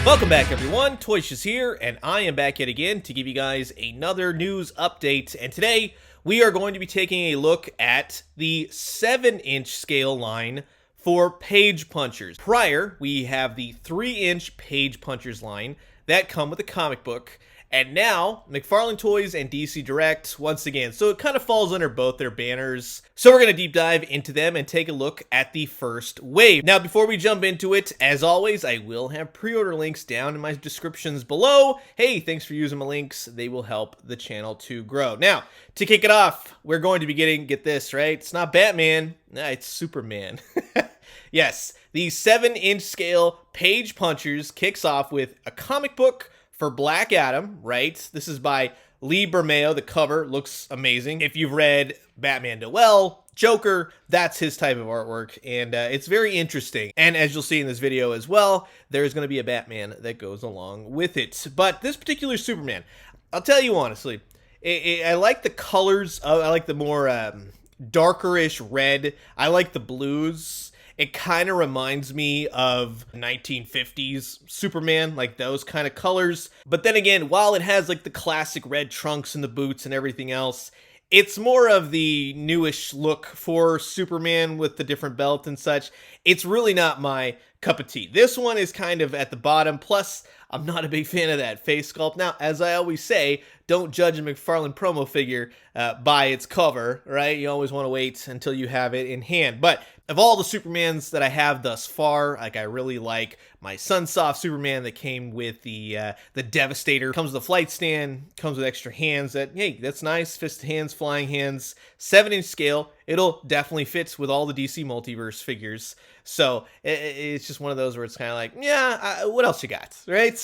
Welcome back, everyone. Toys here, and I am back yet again to give you guys another news update. And today, we are going to be taking a look at the 7-inch scale line for page punchers. Prior, we have the 3-inch page punchers line that come with a comic book. And now, McFarlane Toys and DC Direct, once again. So it kind of falls under both their banners. So we're going to deep dive into them and take a look at the first wave. Now, before we jump into it, as always, I will have pre-order links down in my descriptions below. Hey, thanks for using my links. They will help the channel to grow. Now, to kick it off, we're going to be get this, right? It's not Batman. Nah, it's Superman. Yes, the 7-inch scale page punchers kicks off with a comic book for Black Adam, right? This is by Lee Bermeo. The cover looks amazing. If you've read Batman Noel, Joker, that's his type of artwork, and it's very interesting. And as you'll see in this video as well, there's going to be a Batman that goes along with it. But this particular Superman, I'll tell you honestly, I like the colors. I like the more darkerish red. I like the blues. It kind of reminds me of 1950s Superman, like those kind of colors. But then again, while it has like the classic red trunks and the boots and everything else, it's more of the newish look for Superman with the different belt and such. It's really not my cup of tea. This one is kind of at the bottom. Plus, I'm not a big fan of that face sculpt. Now, as I always say, don't judge a McFarlane promo figure by its cover, right? You always want to wait until you have it in hand. But of all the Supermans that I have thus far, like I really like my Sunsoft Superman that came with the Devastator. Comes with a flight stand, comes with extra hands. Hey, that's nice. Fist hands, flying hands, 7-inch scale. It'll definitely fit with all the DC Multiverse figures. So it's just one of those where it's kind of like, yeah, what else you got, right?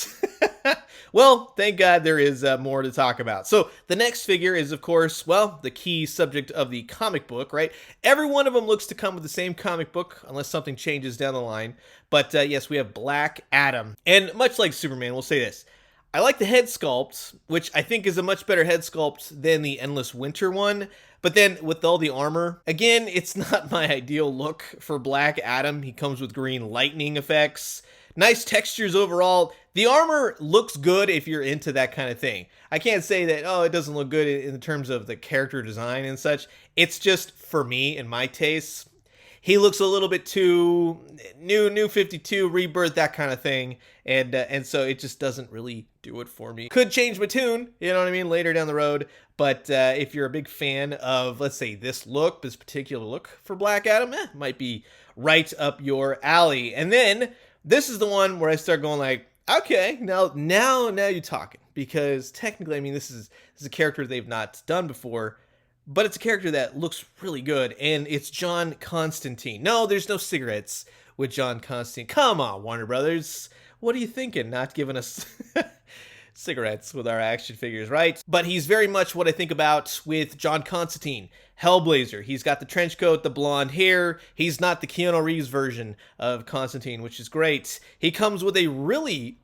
Well, thank God there is more to talk about. So the next figure is, of course, well, the key subject of the comic book, right? Every one of them looks to come with the same comic book, unless something changes down the line. But yes, we have Black Adam. And much like Superman, we'll say this. I like the head sculpt, which I think is a much better head sculpt than the Endless Winter one. But then with all the armor, again, it's not my ideal look for Black Adam. He comes with green lightning effects. Nice textures overall. The armor looks good if you're into that kind of thing. I can't say that, oh, it doesn't look good in terms of the character design and such. It's just, for me, in my taste, he looks a little bit too new 52, rebirth, that kind of thing. And so it just doesn't really do it for me. Could change my tune, you know what I mean, later down the road. But if you're a big fan of, let's say, this look, this particular look for Black Adam, might be right up your alley. And then this is the one where I start going like, okay, now you're talking. Because technically, I mean, this is a character they've not done before. But it's a character that looks really good, and it's John Constantine. No, there's no cigarettes with John Constantine. Come on, Warner Brothers. What are you thinking? Not giving us cigarettes with our action figures, right? But he's very much what I think about with John Constantine. Hellblazer. He's got the trench coat, the blonde hair. He's not the Keanu Reeves version of Constantine, which is great. He comes with a really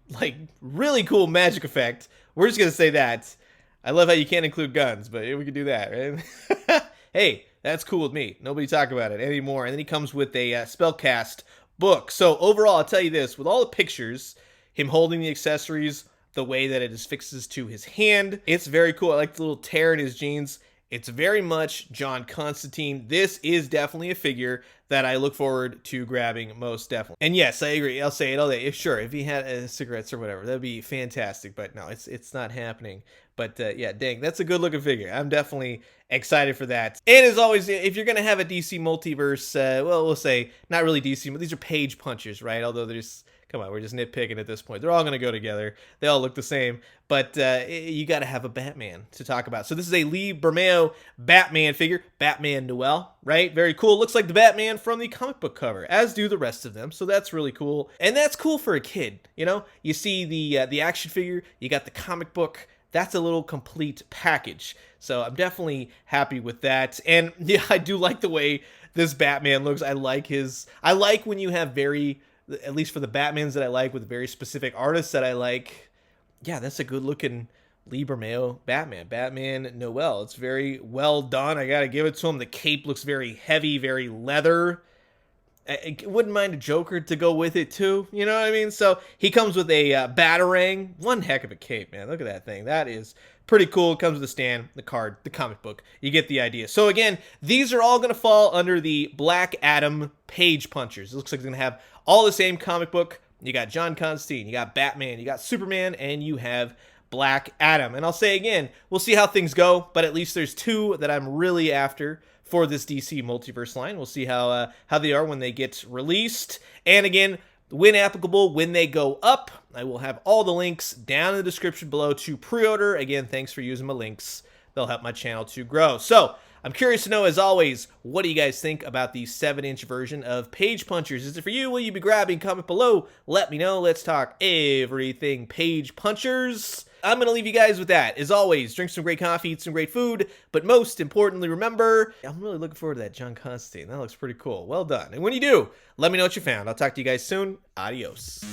really cool magic effect. We're just going to say that. I love how you can't include guns, but we could do that, right? Hey, that's cool with me. Nobody talk about it anymore. And then he comes with a spellcast book. So overall, I'll tell you this. With all the pictures, him holding the accessories, the way that it is fixes to his hand, it's very cool. I like the little tear in his jeans. It's very much John Constantine. This is definitely a figure that I look forward to grabbing most definitely. And yes, I agree. I'll say it all day. Sure, if he had cigarettes or whatever, that'd be fantastic. But no, it's not happening. But yeah, dang, that's a good looking figure. I'm definitely excited for that. And as always, if you're going to have a DC Multiverse, well, we'll say not really DC, but these are page punchers, right? Although there's, come on, we're just nitpicking at this point. They're all going to go together. They all look the same. But you got to have a Batman to talk about. So this is a Lee Bermeo Batman figure. Batman Noel, right? Very cool. Looks like the Batman from the comic book cover, as do the rest of them. So that's really cool. And that's cool for a kid, you know? You see the action figure. You got the comic book. That's a little complete package. So I'm definitely happy with that. And yeah, I do like the way this Batman looks. I like when you have at least for the Batmans that I like with very specific artists that I like. Yeah, that's a good looking Lee Bermeo Batman. Batman Noel. It's very well done. I got to give it to him. The cape looks very heavy, very leather. I wouldn't mind a Joker to go with it too. You know what I mean? So he comes with a Batarang. One heck of a cape, man. Look at that thing. That is pretty cool. It comes with the stand, the card, the comic book. You get the idea. So again, these are all going to fall under the Black Adam Page Punchers. It looks like they're going to have all the same comic book. You got John Constantine, you got Batman, you got Superman, and you have Black Adam. And I'll say again, we'll see how things go, but at least there's two that I'm really after for this DC Multiverse line. We'll see how they are when they get released. And again, when applicable, when they go up, I will have all the links down in the description below to pre-order. Again, thanks for using my links. They'll help my channel to grow. So, I'm curious to know, as always, what do you guys think about the 7-inch version of Page Punchers? Is it for you? Will you be grabbing? Comment below. Let me know. Let's talk everything Page Punchers. I'm going to leave you guys with that. As always, drink some great coffee, eat some great food, but most importantly, remember, I'm really looking forward to that John Constantine. That looks pretty cool. Well done. And when you do, let me know what you found. I'll talk to you guys soon. Adios.